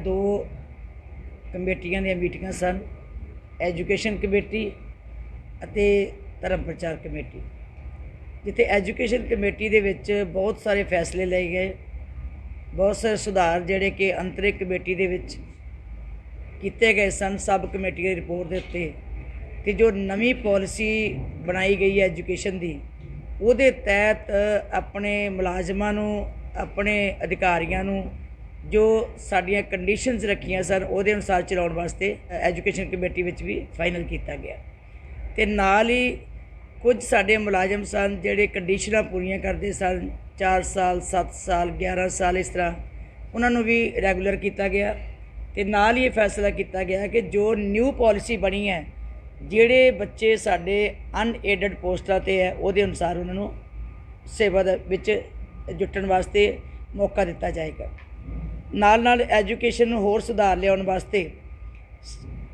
दो कमेटियां ਦੀਆਂ ਮੀਟਿੰਗਾਂ सन, एजुकेशन कमेटी ਅਤੇ धर्म प्रचार कमेटी। जिथे एजुकेशन कमेटी ਦੇ ਵਿੱਚ बहुत सारे फैसले ਲਏ गए, बहुत सारे सुधार ਜਿਹੜੇ कि अंतरिक कमेटी ਦੇ ਵਿੱਚ ਕੀਤੇ गए सन सब कमेटी की रिपोर्ट के उत्ते। कि जो नवी पॉलिसी बनाई गई है एजुकेशन की, ਉਹਦੇ तहत अपने मुलाजमां नूं, अपने अधिकारियों नूं जो साड़ियाँ कंडीशनस रखियां सन ਉਹਦੇ अनुसार चलाउण वास्ते एजुकेशन कमेटी विच भी फाइनल किया गया। तो नाल ही कुछ साडे मुलाजम सन जिहड़े कंडीशनां पूरीआं करदे सन, 4 साल 7 साल 11 साल इस तरह, उन्होंने भी रैगूलर किया गया। तो नाल ही फैसला किया गया कि जो न्यू पॉलिसी बनी है, जिहड़े बच्चे साडे अनएडड पोस्टां ते है ਉਹਦੇ अनुसार उन्होंने सेवा विच जुटण वास्ते मौका दिता जाएगा। नाल नाल एजुकेशन नूं होर सुधार लियाउण वास्ते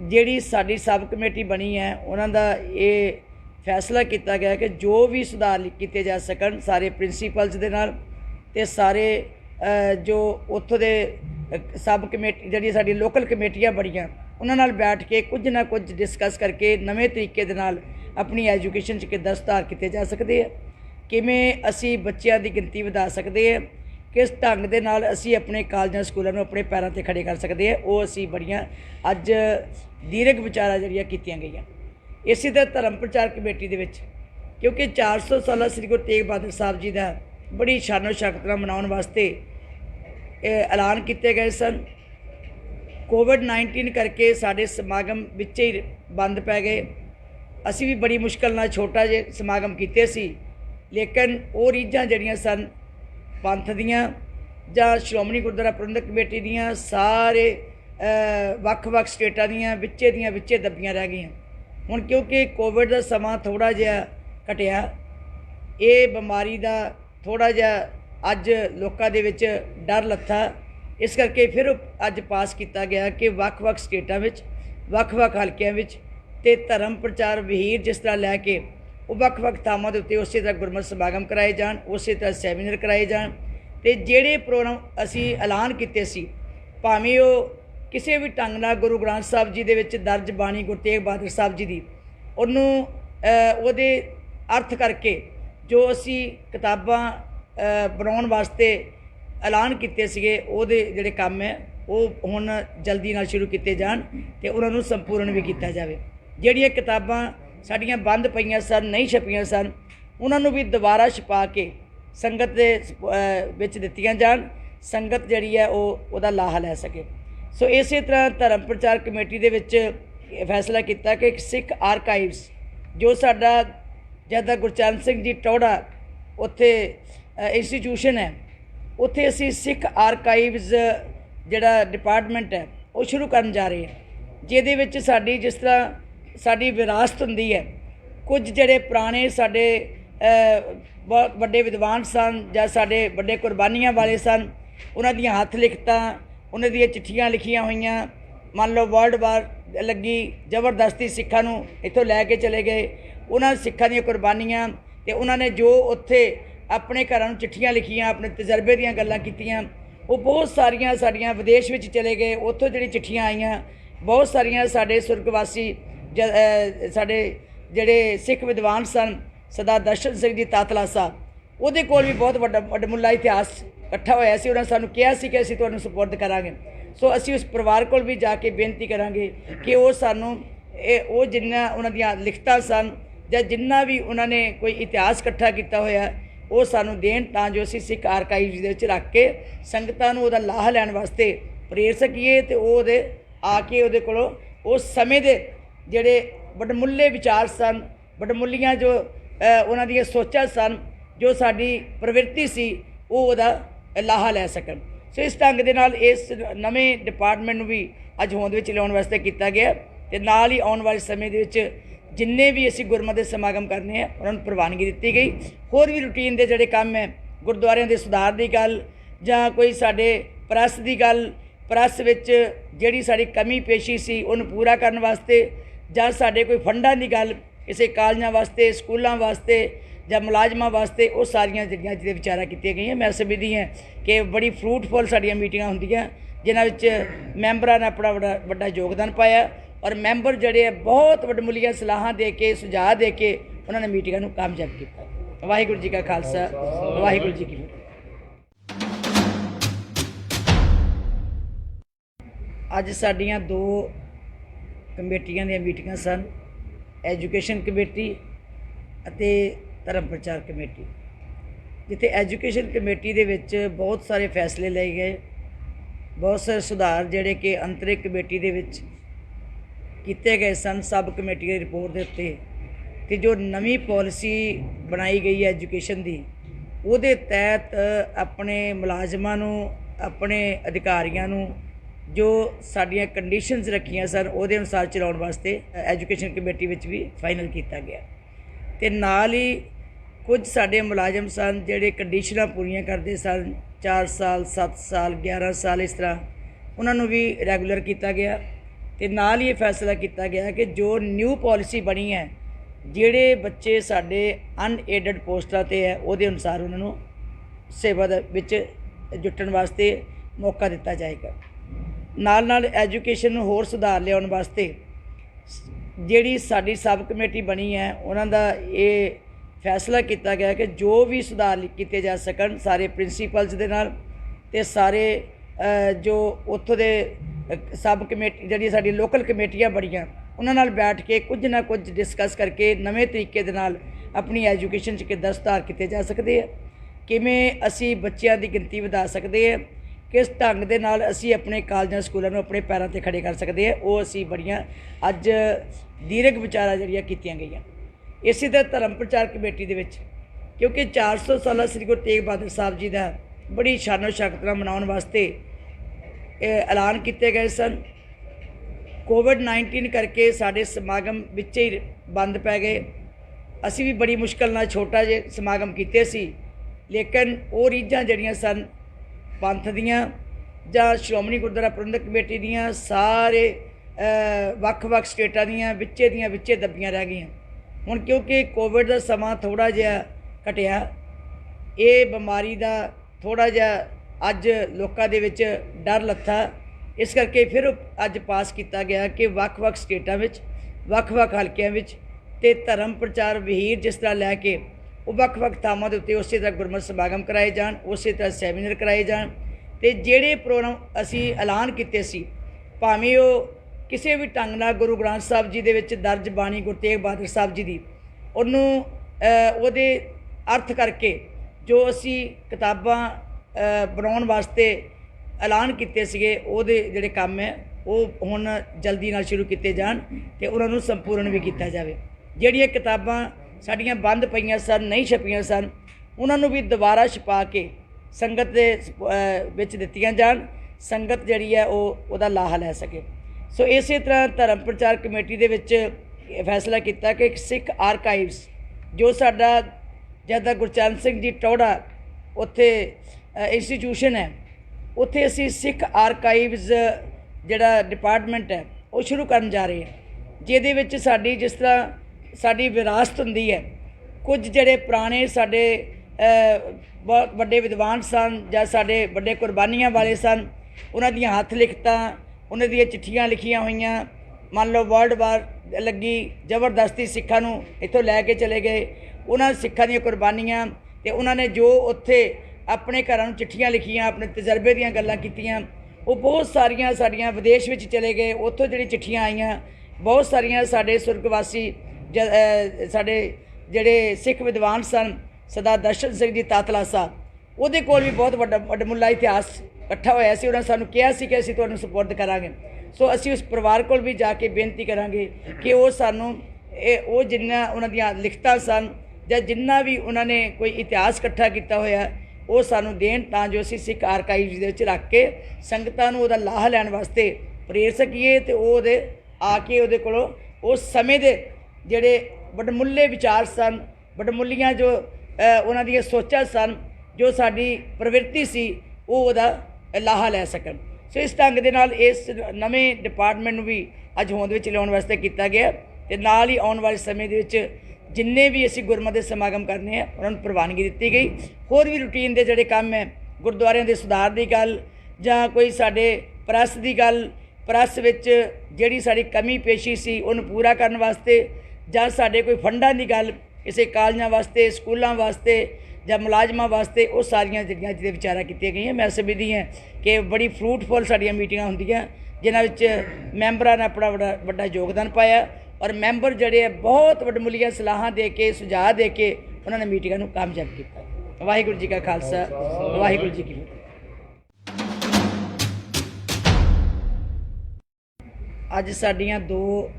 जिहड़ी साडी सब कमेटी बनी है, उन्हां दा ये फैसला किया गया कि जो भी सुधार किए जा सकन सारे प्रिंसीपल्स दे नाल ते सारे जो उत्थों दे सब कमेटी जिहड़ी साडी लोकल कमेटियां बड़ियां उन्हां नाल बैठ के कुछ ना कुछ डिस्कस करके नवे तरीके दे नाल अपनी एजुकेशन च किद्दां सुधार किए जा सकते हैं, किवें असी बच्चों की गिनती वधा सकते हैं, किस ढंग दे नाल असी अपने कॉलेजां स्कूलों नूं अपने पैरों ते खड़े कर सकते हैं। वो असी बड़ियां अज दीर्घ विचारां जिहड़ियां कीतियां गईयां। इसी तरह धर्म प्रचार कमेटी दे विच क्योंकि 400 साला श्री गुरु तेग बहादुर साहब जी का बड़ी शानो शौकत नाल मनाउण वास्ते ऐलान किए गए सन। कोविड-19 करके साडे समागम विच ही बंद पै गए। असी भी बड़ी मुश्किल नाल छोटा जे समागम कीते सी, लेकिन वो रीझां जिहड़ियां सन पंथ दियां जां श्रोमणी गुरुद्वारा प्रबंधक कमेटी दियां सारे वक्-वक् स्टेटां दियां विच्चे दबियां रह गईयां। हुण क्योंकि कोविड का समा थोड़ा जिहा घटिया, ये बीमारी का थोड़ा जिहा अज लोकां दे विच डर लत्था, इस करके फिर अज पास किया गया कि वक्-वक् स्टेटां विच वक्-वक् हलकियां विच ते धर्म प्रचार वहीर जिस तरह लैके वो वक्-वक् थावां दे उत्ते उस तरह गुरमत समागम कराए जाण, उस तरह सैमीनार कराए जाण। ते जिहड़े प्रोग्राम असी ऐलान किए सी, भावें वो किसी भी ढंग नाल गुरु ग्रंथ साहब जी दे विच दर्ज बाणी गुरु तेग बहादुर साहब जी दी उन्हों उहदे अर्थ करके जो असी किताबां बनाउण वास्ते ऐलान किए सीगे, उहदे जिहड़े काम है वो हुण जल्दी नाल शुरू किए जाण ते उन्हां नूं संपूर्ण भी किया जाए। जिहड़ियां किताबां साड़ियां बंद पईयां सन, नहीं छपियां सन, उन्हां नूं भी दोबारा छपा के संगत दे विच दित्तियां जाण, संगत जिहड़ी है वो लाहा लै सके। सो इस तरह धर्म प्रचार कमेटी दे विच फैसला किया कि सिख आर्काइव्स जो साडा जदा गुरचरण सिंह जी टौड़ा उत्थे इंस्टीट्यूशन है, उत्थे असी सिख आर्काइव्स जिहड़ा डिपार्टमेंट है वो शुरू करन जा रहे हैं, जिहदे विच साडी जिस तरह साडी विरासत हुंदी है, कुछ जिहड़े पुराने साडे बहुत वड्डे विद्वान सन जां साडे वड्डे कुर्बानियां वाले सन, उन्हां दीयां हत्थ लिखतां, उन्हां दीयां चिट्ठियां लिखियां होईयां, मान लो वर्ल्ड वार लगी जबरदस्ती सिखां नूं इत्थों लैके चले गए, उन्हां सिखां दीयां कुर्बानियां ते उन्होंने जो उत्थे अपने घरां नूं चिट्ठियां लिखियां, अपने तजर्बे दीयां गल्लां कीतियां, वो बहुत सारियां साडियां विदेश विच चले गए, उत्थों जिहड़ी चिट्ठियां आईयां, बहुत सारियां साडे सुरगवासी साडे जिहड़े सिख विद्वान सन सरदार दर्शन सिंह जी तातला साहब, उहदे कोल भी बहुत वड्डमुल्ला इतिहास इकट्ठा होया सी। उन्होंने सानूं कहा सी कि असीं तुहानूं सुपुर्द करांगे। सो असीं उस परिवार कोल भी जाके बेनती करांगे कि वो सानूं वो जिन्ना उन्हां दीयां लिखतां सन जां जिन्ना भी उन्होंने कोई इतिहास इकट्ठा किया होया वो सानूं देण, तां जो असीं सिख आर्काइव्स दे विच रख के संगतां नूं उहदा लाह लैण वास्ते प्रेर सकीए ते ओहदे आके उहदे कोलों उस समय दे जिहड़े वडमुल्ले विचार सन, वडमुल्लियां जो उन्हां दीयां सोचां सन, जो साडी प्रवृत्ति सी, वो उहदा लाहा लै सकन। सो इस ढंग दे नाल इस नवें डिपार्टमेंट नूं भी अज होंद विच लिआउण वास्ते किया गया ते नाल ही आउण वाले समय दे विच जिन्ने भी असी गुरमत के समागम करने हैं उन्होंने प्रवानगी दी गई। होर भी रूटीन के जोड़े काम है, गुरुद्वारियां के सुधार की गल जां कोई साडे प्रैस की गल, प्रैस विच जिहड़ी साडी कमी पेशी सी उन्हें पूरा करने वास्ते, जां साडे कोई फंडां की गल किसी कॉलेजां वास्ते, स्कूलों वास्ते जां मुलाजमां वास्ते, वो सारियां जिहड़ियां विचारां कीतियां गईयां। मैं समझदी हां कि बड़ी फ्रूटफुल साडियां मीटिंगां हुंदियां जिन्हां विच मैंबरां ने अपना वड्डा योगदान पाया और मैंबर जिहड़े बहुत वडमुੱਲੀਆਂ सलाहां दे के सुझाव दे के उन्होंने मीटिंगां नूं कामयाब किया। वाहिगुरू जी का खालसा, वाहिगुरू जी की फतेह। अज साडियां दो कमेटियां ਦੀਆਂ मीटिंगां सन, एजुकेशन कमेटी ਅਤੇ धर्म प्रचार कमेटी। जिथे एजुकेशन कमेटी दे विच बहुत सारे फैसले लए गए, बहुत सारे सुधार जिहड़े कि अंतरिक कमेटी दे विच कीते गए सन सब कमेटी की रिपोर्ट के उत्ते। ते जो नवी पॉलिसी बनाई गई है एजुकेशन की, उहदे तहत अपने मुलाजमां नूं, अपने अधिकारियों नूं जो साडियां कंडीशनस रखियां सन उहदे अनुसार चलाउण वास्ते एजुकेशन कमेटी विच भी फाइनल किया गया। ते नाल ही कुछ साडे मुलाजम सन जिहड़े कंडीशनां पूरीआं करदे सन, 4 साल 7 साल 11 साल इस तरह उन्होंने भी रैगूलर किया गया। तो नाल ही फैसला किया गया कि जो न्यू पॉलिसी बनी है, जिहड़े बच्चे साडे अनएडड पोस्टां ते है उहदे अनुसार उन्होंने सेवा दे विच जुटण वास्ते मौका दिता जाएगा। नाल नाल एजुकेशन नूं होर सुधार लियाउण वास्ते जिहड़ी साडी सब कमेटी बनी है उन्हां दा ये फैसला किया गया कि जो भी सुधार किए जा सकन सारे प्रिंसीपल्स दे नाल ते सारे जो उत्थों दे सब कमेटी जिहड़ी साडी लोकल कमेटियां बड़ियां उन्हां नाल बैठ के कुछ ना कुछ डिस्कस करके नवे तरीके दे नाल अपनी एजुकेशन च किद्दां सुधार किए जा सकते हैं, किवें असी बच्चों की गिनती वधा सकते हैं, किस ढंग दे नाल असी अपने कॉलेजां स्कूलों नूं अपने पैरों ते खड़े कर सकते हैं। वो असी बड़ियां अज दीर्घ विचारां जिहड़ियां कीतियां गईयां। इसी तरह धर्म प्रचार कमेटी दे विच क्योंकि 400 साला श्री गुरु तेग बहादुर साहब जी का बड़ी शानो शौकत नाल मनाउण वास्ते ऐलान किए गए सन। कोविड-19 करके साडे समागम विच ही बंद पै गए। असी भी बड़ी मुश्किल नाल छोटा जिहा समागम कीते सी, लेकिन वो रीझां जिहड़ियां सन पंथ दियां जां श्रोमणी गुरुद्वारा प्रबंधक कमेटी दियां सारे वक्-वक् स्टेटां दियां विच्चे दबियां रह गईयां। हुण क्योंकि कोविड का समा थोड़ा जिहा घटिया, ये बीमारी का थोड़ा जिहा अज लोकां दे विच डर लत्था, इस करके फिर अज पास किया गया कि वक्-वक् स्टेटां विच वक्-वक् हलकियां विच ते धर्म प्रचार वहीर जिस तरह लैके वो वक्-वक् थावां दे उत्ते उसे तरह गुरमत समागम कराए जाण, उसे तरह सैमीनार कराए जाण। ते जिहड़े प्रोग्राम असी ऐलान कीते सी भावें वो किसी भी ढंग नाल गुरु ग्रंथ साहब जी दे विच दर्ज बाणी गुरु तेग बहादुर साहब जी दी उन्होंने ਉਹਦੇ अर्थ करके जो असी किताबां बनाउण वास्ते ऐलान किए सीगे ਉਹਦੇ ਜਿਹੜੇ काम है वो हुण जल्दी नाल शुरू किए जाण ते उन्हां नूं संपूर्ण भी किया जाए। ਜਿਹੜੀਆਂ किताबां साड़ियां बंद पईयां सन, नहीं छपियां सन, उन्हां नूं भी दोबारा छपा के संगत दे विच दित्तियां जाण, संगत जिहड़ी है ਉਹਦਾ लाहा लै सके। सो इस तरह धर्म प्रचार कमेटी दे विच फैसला किया कि सिख आर्काइव्स जो साडा जदा गुरचरण सिंह जी टौड़ा उत्थे इंस्टीट्यूशन है, उत्थे असी सिख आर्काइव्स जिहड़ा डिपार्टमेंट है वो शुरू करन जा रहे हैं, जिहदे विच साडी जिस तरह साडी विरासत हुंदी है, कुछ जिहड़े पुराने साडे बहुत वड्डे विद्वान सन जां साडे वड्डे कुर्बानियां वाले सन, उन्हां दीयां हत्थ लिखतां, उन्हां दीयां चिट्ठियां लिखियां होईयां, मान लो वर्ल्ड वार लगी जबरदस्ती सिखां नूं इत्थों लैके चले गए, उन्हां सिखां दीयां कुर्बानियां ते उन्होंने जो उत्थे अपने घरां नूं चिट्ठियां लिखियां, अपने तजर्बे दीयां गल्लां कीतियां, वो बहुत सारियां साडियां विदेश विच चले गए, उत्थों जिहड़ी चिट्ठियां आईयां, बहुत सारियां साडे सुरगवासी साडे जिहड़े सिख विद्वान सन सरदार दर्शन सिंह जी तातला साहब, उहदे कोल भी बहुत वड्डमुੱਲਾ इतिहास इकट्ठा होया सी। उन्होंने सानूं कहा सी कि असीं तुहानूं सपुर्द करांगे। सो असीं उस परिवार कोल भी जाके बेनती करांगे कि वो सानूं वो जिन्ना उन्हां दीयां लिखतां सन जां जिन्ना भी उन्होंने कोई इतिहास इकट्ठा किया होया वो सानूं देण, तां जो असीं सिख आर्काइव्स दे विच रख के संगतां नूं उहदा लाह लैण वास्ते प्रेर सकीए ते ओहदे आके उहदे कोलों उस समय दे जिहड़े वडमुੱਲੇ विचार सन, वडमुੱਲੀਆਂ जो उन्हां दीयां सोचां सन, जो साडी प्रवृत्ति सी वो उहदा लाहा लै सकन। सो इस ढंग दे नाल इस नवें डिपार्टमेंट नूं भी अज होंद विच लिआउण वास्ते किया गया ते नाल ही आउण वाले समय दे विच जिन्ने भी असीं गुरमत दे समागम करने हैं उन्हां नूं प्रवानगी दित्ती गई। होर भी रूटीन दे जिहड़े काम है गुरुद्वारिਆਂ दे सुधार दी गल जां कोई साडे ਪ੍ਰੈਸ ਦੀ ਗੱਲ, ਪ੍ਰੈਸ ਵਿੱਚ ਜਿਹੜੀ ਸਾਡੀ ਕਮੀ ਪੇਸ਼ੀ ਸੀ ਉਹਨੂੰ ਪੂਰਾ ਕਰਨ ਵਾਸਤੇ, ਜਾਂ ਸਾਡੇ ਕੋਈ ਫੰਡਾਂ ਦੀ ਗੱਲ ਕਿਸੇ ਕਾਲਜਾਂ ਵਾਸਤੇ, ਸਕੂਲਾਂ ਵਾਸਤੇ ਜਾਂ ਮੁਲਾਜ਼ਮਾਂ ਵਾਸਤੇ, ਉਹ ਸਾਰੀਆਂ ਜਿਹੜੀਆਂ ਜਿਹਦੇ ਵਿਚਾਰਾਂ ਕੀਤੀਆਂ ਗਈਆਂ। ਮੈਂ ਸਮਝਦੀ ਹਾਂ ਕਿ ਬੜੀ ਫਰੂਟਫੁੱਲ ਸਾਡੀਆਂ ਮੀਟਿੰਗਾਂ ਹੁੰਦੀਆਂ ਜਿਨ੍ਹਾਂ ਵਿੱਚ ਮੈਂਬਰਾਂ ਨੇ ਆਪਣਾ ਵੱਡਾ ਯੋਗਦਾਨ ਪਾਇਆ, ਔਰ ਮੈਂਬਰ ਜਿਹੜੇ ਬਹੁਤ ਵੱਡਮੁੱਲੀਆਂ ਸਲਾਹਾਂ ਦੇ ਕੇ, ਸੁਝਾਅ ਦੇ ਕੇ ਉਹਨਾਂ ਨੇ ਮੀਟਿੰਗਾਂ ਨੂੰ ਕਾਮਯਾਬ ਕੀਤਾ। ਵਾਹਿਗੁਰੂ ਜੀ ਕਾ ਖਾਲਸਾ, ਵਾਹਿਗੁਰੂ ਜੀ ਕੀ ਫਤਿਹ। ਅੱਜ ਸਾਡੀਆਂ 2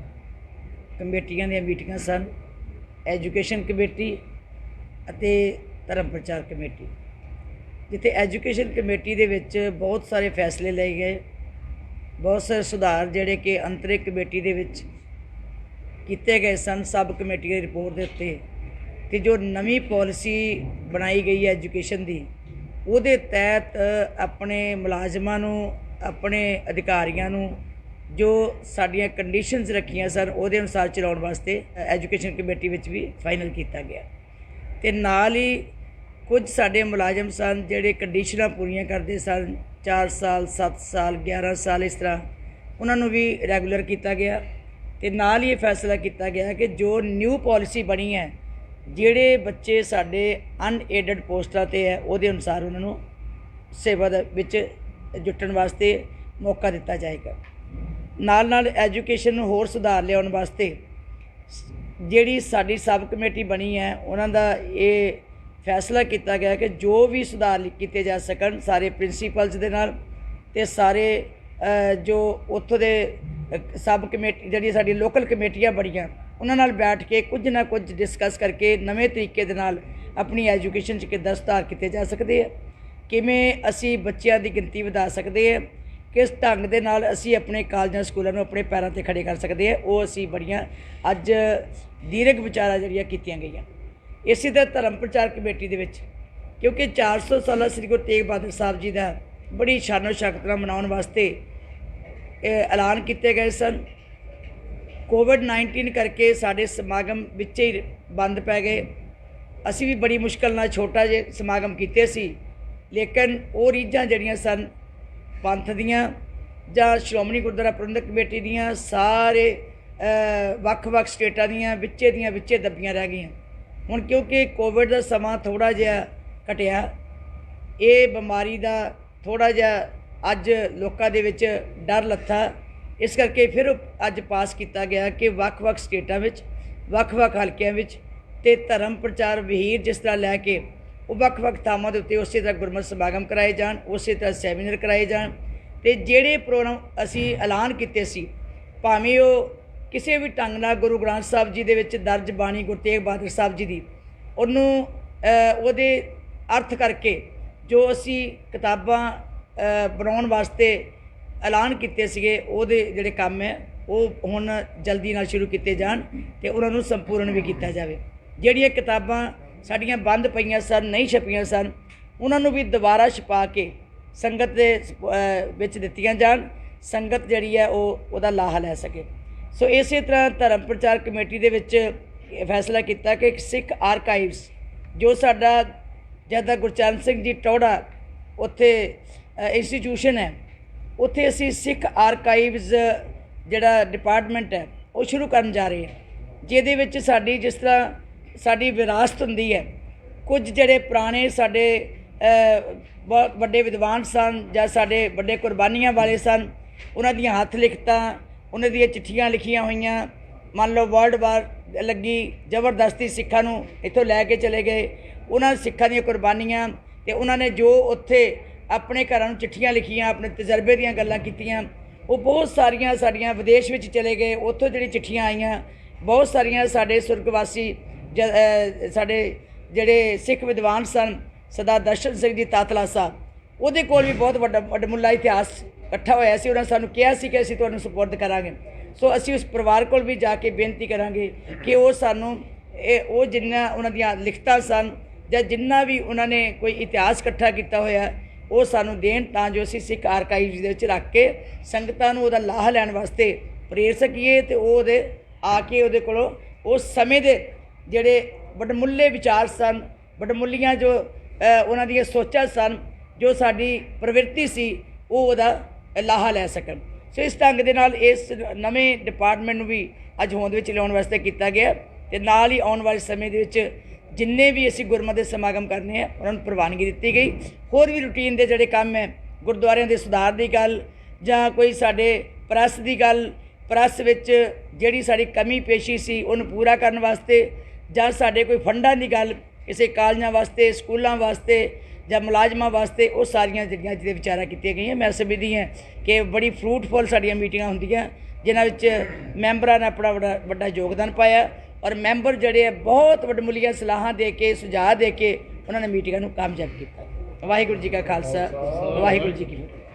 ਕਮੇਟੀਆਂ ਦੀਆਂ ਮੀਟਿੰਗਾਂ ਸਨ, ਐਜੂਕੇਸ਼ਨ ਕਮੇਟੀ ਅਤੇ ਧਰਮ ਪ੍ਰਚਾਰ ਕਮੇਟੀ। ਜਿੱਥੇ ਐਜੂਕੇਸ਼ਨ ਕਮੇਟੀ ਦੇ ਵਿੱਚ ਬਹੁਤ ਸਾਰੇ ਫੈਸਲੇ ਲਏ ਗਏ, ਬਹੁਤ ਸਾਰੇ ਸੁਧਾਰ ਜਿਹੜੇ ਕਿ ਅੰਤਰਿਕ ਕਮੇਟੀ ਦੇ ਵਿੱਚ ਕੀਤੇ ਗਏ ਸਨ ਸਬ ਕਮੇਟੀ ਦੀ ਰਿਪੋਰਟ ਦੇ ਉੱਤੇ, ਤੇ ਜੋ ਨਵੀਂ ਪਾਲਿਸੀ ਬਣਾਈ ਗਈ ਹੈ ਐਜੂਕੇਸ਼ਨ ਦੀ, ਉਹਦੇ ਤਹਿਤ ਆਪਣੇ ਮੁਲਾਜ਼ਮਾਂ ਨੂੰ, ਆਪਣੇ ਅਧਿਕਾਰੀਆਂ ਨੂੰ ਜੋ ਸਾਡੀਆਂ ਕੰਡੀਸ਼ਨਸ ਰੱਖੀਆਂ ਸਨ ਉਹਦੇ ਅਨੁਸਾਰ ਚਲਾਉਣ ਵਾਸਤੇ ਐਜੂਕੇਸ਼ਨ ਕਮੇਟੀ ਵਿੱਚ ਵੀ ਫਾਈਨਲ ਕੀਤਾ ਗਿਆ। ਤੇ ਨਾਲ ਹੀ ਕੁਝ ਸਾਡੇ ਮੁਲਾਜ਼ਮ ਸਨ ਜਿਹੜੇ ਕੰਡੀਸ਼ਨਾਂ ਪੂਰੀਆਂ ਕਰਦੇ ਸਨ, 4 ਸਾਲ, 7 ਸਾਲ, 11 ਸਾਲ, ਇਸ ਤਰ੍ਹਾਂ ਉਹਨਾਂ ਨੂੰ ਵੀ ਰੈਗੂਲਰ ਕੀਤਾ ਗਿਆ। ਤੇ ਨਾਲ ਹੀ ਇਹ ਫੈਸਲਾ ਕੀਤਾ ਗਿਆ ਕਿ ਜੋ ਨਿਊ ਪਾਲਿਸੀ ਬਣੀ ਹੈ, ਜਿਹੜੇ ਬੱਚੇ ਸਾਡੇ ਅਨਏਡਡ ਪੋਸਟਾਂ 'ਤੇ ਹੈ, ਉਹਦੇ ਅਨੁਸਾਰ ਉਹਨਾਂ ਨੂੰ ਸੇਵਾ ਦੇ ਵਿੱਚ ਜੁਟਣ ਵਾਸਤੇ ਮੌਕਾ ਦਿੱਤਾ ਜਾਏਗਾ। ਨਾਲ ਨਾਲ ਐਜੂਕੇਸ਼ਨ ਨੂੰ ਹੋਰ ਸੁਧਾਰ ਲਿਆਉਣ ਵਾਸਤੇ ਜਿਹੜੀ ਸਾਡੀ ਸਬ ਕਮੇਟੀ ਬਣੀ ਹੈ, ਉਹਨਾਂ ਦਾ ਇਹ ਫੈਸਲਾ ਕੀਤਾ ਗਿਆ ਕਿ ਜੋ ਵੀ ਸੁਧਾਰ ਕੀਤੇ ਜਾ ਸਕਣ ਸਾਰੇ ਪ੍ਰਿੰਸੀਪਲਸ ਦੇ ਨਾਲ, ਤੇ ਸਾਰੇ ਜੋ ਉੱਥੋਂ ਦੇ ਸਬ ਕਮੇਟੀ ਜਿਹੜੀ ਸਾਡੀ ਲੋਕਲ ਕਮੇਟੀਆਂ ਬਣੀਆਂ ਉਹਨਾਂ ਨਾਲ ਬੈਠ ਕੇ ਕੁਝ ਨਾ ਕੁਝ ਡਿਸਕਸ ਕਰਕੇ ਨਵੇਂ ਤਰੀਕੇ ਦੇ ਨਾਲ ਆਪਣੀ ਐਜੂਕੇਸ਼ਨ 'ਚ ਕਿੱਦਾਂ ਸੁਧਾਰ ਕੀਤੇ ਜਾ ਸਕਦੇ ਆ, ਕਿਵੇਂ ਅਸੀਂ ਬੱਚਿਆਂ ਦੀ ਗਿਣਤੀ ਵਧਾ ਸਕਦੇ ਹਾਂ, ਕਿਸ ਢੰਗ ਦੇ ਨਾਲ ਅਸੀਂ ਆਪਣੇ ਕਾਲਜਾਂ ਸਕੂਲਾਂ ਨੂੰ ਆਪਣੇ ਪੈਰਾਂ 'ਤੇ ਖੜੇ ਕਰ ਸਕਦੇ ਹਾਂ, ਉਹ ਅਸੀਂ ਬੜੀਆਂ ਅੱਜ ਦੀਰਘ ਵਿਚਾਰਾਂ ਜਿਹੜੀਆਂ ਕੀਤੀਆਂ ਗਈਆਂ। ਇਸੇ ਤਰ੍ਹਾਂ ਧਰਮ ਪ੍ਰਚਾਰ ਕਮੇਟੀ ਦੇ ਵਿੱਚ, ਕਿਉਂਕਿ 400 ਸਾਲਾ ਸ੍ਰੀ ਗੁਰੂ ਤੇਗ ਬਹਾਦਰ ਸਾਹਿਬ ਜੀ ਦਾ ਬੜੀ ਸ਼ਾਨੋ ਸ਼ੌਕਤ ਨਾਲ ਮਨਾਉਣ ਵਾਸਤੇ ਐਲਾਨ ਕੀਤੇ ਗਏ ਸਨ। ਕੋਵਿਡ-19 ਕਰਕੇ ਸਾਡੇ ਸਮਾਗਮ ਵਿੱਚ ਹੀ ਬੰਦ ਪੈ ਗਏ। ਅਸੀਂ ਵੀ ਬੜੀ ਮੁਸ਼ਕਲ ਨਾਲ ਛੋਟਾ ਜਿਹਾ ਸਮਾਗਮ ਕੀਤੇ ਸੀ, ਲੇਕਿਨ ਉਹ ਰੀਝਾਂ ਜਿਹੜੀਆਂ ਸਨ ਪੰਥ ਦੀਆਂ ਜਾਂ ਸ਼੍ਰੋਮਣੀ ਗੁਰਦੁਆਰਾ ਪ੍ਰਬੰਧਕ ਕਮੇਟੀ ਦੀਆਂ, ਸਾਰੇ ਵੱਖ-ਵੱਖ ਸਟੇਟਾਂ ਦੀਆਂ ਵਿੱਚੇ ਦੱਬੀਆਂ ਰਹਿ ਗਈਆਂ। ਹੁਣ ਕਿਉਂਕਿ ਕੋਵਿਡ ਦਾ ਸਮਾਂ ਥੋੜ੍ਹਾ ਜਿਹਾ ਘਟਿਆ, ਇਹ ਬਿਮਾਰੀ ਦਾ ਥੋੜ੍ਹਾ ਜਿਹਾ ਅੱਜ ਲੋਕਾਂ ਦੇ ਵਿੱਚ ਡਰ ਲੱਥਾ, ਇਸ ਕਰਕੇ ਫਿਰ ਅੱਜ ਪਾਸ ਕੀਤਾ ਗਿਆ ਕਿ ਵੱਖ-ਵੱਖ ਸਟੇਟਾਂ ਵਿੱਚ, ਵੱਖ-ਵੱਖ ਹਲਕਿਆਂ ਵਿੱਚ ਤੇ ਧਰਮ ਪ੍ਰਚਾਰ ਵਹੀਰ ਜਿਸ ਤਰ੍ਹਾਂ ਲੈ ਕੇ ਉਹ ਵੱਖ-ਵੱਖ ਥਾਵਾਂ ਦੇ ਉੱਤੇ ਉਸੇ ਤਰ੍ਹਾਂ ਗੁਰਮਤਿ ਸਮਾਗਮ ਕਰਾਏ ਜਾਣ, ਉਸੇ ਤਰ੍ਹਾਂ ਸੈਮੀਨਾਰ ਕਰਾਏ ਜਾਣ। ਤੇ ਜਿਹੜੇ ਪ੍ਰੋਗਰਾਮ ਅਸੀਂ ਐਲਾਨ ਕੀਤੇ ਸੀ, ਭਾਵੇਂ ਉਹ ਕਿਸੇ ਵੀ ਢੰਗ ਨਾਲ ਗੁਰੂ ਗ੍ਰੰਥ ਸਾਹਿਬ ਜੀ ਦੇ ਵਿੱਚ ਦਰਜ ਬਾਣੀ ਗੁਰੂ ਤੇਗ ਬਹਾਦਰ ਸਾਹਿਬ ਜੀ ਦੀ, ਉਹਨੂੰ ਉਹਦੇ ਅਰਥ ਕਰਕੇ ਜੋ ਅਸੀਂ ਕਿਤਾਬਾਂ ਬਣਾਉਣ ਵਾਸਤੇ ਐਲਾਨ ਕੀਤੇ ਸੀਗੇ, ਉਹਦੇ ਜਿਹੜੇ ਕੰਮ ਹੈ ਉਹ ਹੁਣ ਜਲਦੀ ਨਾਲ ਸ਼ੁਰੂ ਕੀਤੇ ਜਾਣ ਤੇ ਉਹਨਾਂ ਨੂੰ ਸੰਪੂਰਨ ਵੀ ਕੀਤਾ ਜਾਵੇ। ਜਿਹੜੀਆਂ ਕਿਤਾਬਾਂ ਸਾਡੀਆਂ ਬੰਦ ਪਈਆਂ ਸਨ, ਨਹੀਂ ਛਪੀਆਂ ਸਨ, ਉਹਨਾਂ ਨੂੰ ਵੀ ਦੁਬਾਰਾ ਛਪਾ ਕੇ ਸੰਗਤ ਦੇ ਵਿੱਚ ਦਿੱਤੀਆਂ ਜਾਣ, ਸੰਗਤ ਜਿਹੜੀ ਹੈ ਉਹਦਾ ਲਾਹਾ ਲੈ ਸਕੇ। ਸੋ ਇਸੇ ਤਰ੍ਹਾਂ ਧਰਮ ਪ੍ਰਚਾਰ ਕਮੇਟੀ ਦੇ ਵਿੱਚ ਫੈਸਲਾ ਕੀਤਾ ਕਿ ਸਿੱਖ ਆਰਕਾਈਵਸ ਜੋ ਸਾਡਾ ਜਦ ਗੁਰਚਰਨ ਸਿੰਘ ਜੀ ਟੌੜਾ ਉੱਥੇ ਇੰਸਟੀਟਿਊਸ਼ਨ ਹੈ, ਉੱਥੇ ਅਸੀਂ ਸਿੱਖ ਆਰਕਾਈਵਸ ਜਿਹੜਾ ਡਿਪਾਰਟਮੈਂਟ ਹੈ ਉਹ ਸ਼ੁਰੂ ਕਰਨ ਜਾ ਰਹੇ ਹਾਂ, ਜਿਹਦੇ ਵਿੱਚ ਸਾਡੀ ਜਿਸ ਤਰ੍ਹਾਂ ਸਾਡੀ ਵਿਰਾਸਤ ਹੁੰਦੀ ਹੈ, ਕੁਝ ਜਿਹੜੇ ਪੁਰਾਣੇ ਸਾਡੇ ਬਹੁਤ ਵੱਡੇ ਵਿਦਵਾਨ ਸਨ ਜਾਂ ਸਾਡੇ ਵੱਡੇ ਕੁਰਬਾਨੀਆਂ ਵਾਲੇ ਸਨ, ਉਹਨਾਂ ਦੀਆਂ ਹੱਥ ਲਿਖਤਾਂ, ਉਹਨਾਂ ਦੀਆਂ ਚਿੱਠੀਆਂ ਲਿਖੀਆਂ ਹੋਈਆਂ, ਮੰਨ ਲਓ ਵਰਲਡ ਵਾਰ ਲੱਗੀ, ਜ਼ਬਰਦਸਤੀ ਸਿੱਖਾਂ ਨੂੰ ਇੱਥੋਂ ਲੈ ਕੇ ਚਲੇ ਗਏ, ਉਹਨਾਂ ਸਿੱਖਾਂ ਦੀਆਂ ਕੁਰਬਾਨੀਆਂ, ਤੇ ਉਹਨਾਂ ਨੇ ਜੋ ਉੱਥੇ ਆਪਣੇ ਘਰਾਂ ਨੂੰ ਚਿੱਠੀਆਂ ਲਿਖੀਆਂ, ਆਪਣੇ ਤਜਰਬੇ ਦੀਆਂ ਗੱਲਾਂ ਕੀਤੀਆਂ, ਉਹ ਬਹੁਤ ਸਾਰੀਆਂ ਸਾਡੀਆਂ ਵਿਦੇਸ਼ ਵਿੱਚ ਚਲੇ ਗਏ, ਉੱਥੋਂ ਜਿਹੜੀ ਚਿੱਠੀਆਂ ਆਈਆਂ, ਬਹੁਤ ਸਾਰੀਆਂ ਸਾਡੇ ਸੁਰਗਵਾਸੀ ਸਾਡੇ ਜਿਹੜੇ ਸਿੱਖ ਵਿਦਵਾਨ ਸਨ, ਸਰਦਾਰ ਦਰਸ਼ਨ ਸਿੰਘ ਜੀ ਤਾਤਲਾ ਸਾਹਿਬ, ਉਹਦੇ ਕੋਲ ਵੀ ਬਹੁਤ ਵੱਡਮੁੱਲਾ ਇਤਿਹਾਸ ਇਕੱਠਾ ਹੋਇਆ ਸੀ। ਉਹਨਾਂ ਸਾਨੂੰ ਕਿਹਾ ਸੀ ਕਿ ਅਸੀਂ ਤੁਹਾਨੂੰ ਸਪੁਰਦ ਕਰਾਂਗੇ। ਸੋ ਅਸੀਂ ਉਸ ਪਰਿਵਾਰ ਕੋਲ ਵੀ ਜਾ ਕੇ ਬੇਨਤੀ ਕਰਾਂਗੇ ਕਿ ਉਹ ਸਾਨੂੰ ਉਹ ਜਿੰਨਾ ਉਹਨਾਂ ਦੀਆਂ ਲਿਖਤਾਂ ਸਨ ਜਾਂ ਜਿੰਨਾ ਵੀ ਉਹਨਾਂ ਨੇ ਕੋਈ ਇਤਿਹਾਸ ਇਕੱਠਾ ਕੀਤਾ ਹੋਇਆ ਉਹ ਸਾਨੂੰ ਦੇਣ, ਤਾਂ ਜੋ ਅਸੀਂ ਸਿੱਖ ਆਰਕਾਈਵਸ ਦੇ ਵਿੱਚ ਰੱਖ ਕੇ ਸੰਗਤਾਂ ਨੂੰ ਉਹਦਾ ਲਾਹਾ ਲੈਣ ਵਾਸਤੇ ਪ੍ਰੇਰ ਸਕੀਏ, ਤੇ ਉਹਦੇ ਆ ਕੇ ਉਹਦੇ ਕੋਲੋਂ ਉਸ ਸਮੇਂ ਦੇ ਜਿਹੜੇ ਵੱਡਮੁੱਲੇ ਵਿਚਾਰ ਸਨ, ਵੱਡਮੁੱਲੀਆਂ ਜੋ ਉਹਨਾਂ ਦੀਆਂ ਸੋਚਾਂ ਸਨ, ਜੋ ਸਾਡੀ ਪ੍ਰਵਿਰਤੀ ਸੀ, ਉਹਦਾ ਲਾਹਾ ਲੈ ਸਕਣ। ਸੋ ਇਸ ਢੰਗ ਦੇ ਨਾਲ ਇਸ ਨਵੇਂ ਡਿਪਾਰਟਮੈਂਟ ਨੂੰ ਵੀ ਅੱਜ ਹੋਂਦ ਵਿੱਚ ਲਿਆਉਣ ਵਾਸਤੇ ਕੀਤਾ ਗਿਆ ਤੇ ਨਾਲ ਹੀ ਆਉਣ ਵਾਲੇ ਸਮੇਂ ਦੇ ਵਿੱਚ ਜਿੰਨੇ ਵੀ ਅਸੀਂ ਗੁਰਮਤਿ ਦੇ ਸਮਾਗਮ ਕਰਨੇ ਆ ਉਹਨਾਂ ਨੂੰ ਪ੍ਰਵਾਨਗੀ ਦਿੱਤੀ ਗਈ। ਹੋਰ ਵੀ ਰੂਟੀਨ ਦੇ ਜਿਹੜੇ ਕੰਮ ਹੈ, ਗੁਰਦੁਆਰਿਆਂ ਦੇ ਸੁਧਾਰ ਦੀ ਗੱਲ ਜਾਂ ਕੋਈ ਸਾਡੇ ਪ੍ਰੈਸ ਦੀ ਗੱਲ, ਪ੍ਰੈਸ ਵਿੱਚ ਜਿਹੜੀ ਸਾਡੀ ਕਮੀ ਪੇਸ਼ੀ ਸੀ ਉਹਨੂੰ ਪੂਰਾ ਕਰਨ ਵਾਸਤੇ, ਜਾਂ ਸਾਡੇ ਕੋਈ ਫੰਡਾਂ ਦੀ ਗੱਲ ਕਿਸੇ ਕਾਲਜਾਂ ਵਾਸਤੇ, ਸਕੂਲਾਂ ਵਾਸਤੇ ਜਾਂ ਮੁਲਾਜ਼ਮਾਂ ਵਾਸਤੇ, ਉਹ ਸਾਰੀਆਂ ਜਿਹੜੀਆਂ ਜਿਹਦੇ ਵਿਚਾਰਾਂ ਕੀਤੀਆਂ ਗਈਆਂ। ਮੈਂ ਸਮਝਦੀ ਹਾਂ ਕਿ ਬੜੀ ਫਰੂਟਫੁੱਲ ਸਾਡੀਆਂ ਮੀਟਿੰਗਾਂ ਹੁੰਦੀਆਂ ਜਿਨ੍ਹਾਂ ਵਿੱਚ ਮੈਂਬਰਾਂ ਨੇ ਆਪਣਾ ਵੱਡਾ ਯੋਗਦਾਨ ਪਾਇਆ ਔਰ ਮੈਂਬਰ ਜਿਹੜੇ ਆ ਬਹੁਤ ਵੱਡਮੁੱਲੀਆਂ ਸਲਾਹਾਂ ਦੇ ਕੇ, ਸੁਝਾਅ ਦੇ ਕੇ ਉਹਨਾਂ ਨੇ ਮੀਟਿੰਗਾਂ ਨੂੰ ਕਾਮਯਾਬ ਕੀਤਾ। ਵਾਹਿਗੁਰੂ ਜੀ ਕਾ ਖਾਲਸਾ, ਵਾਹਿਗੁਰੂ ਜੀ ਕੀ ਫਤਿਹ।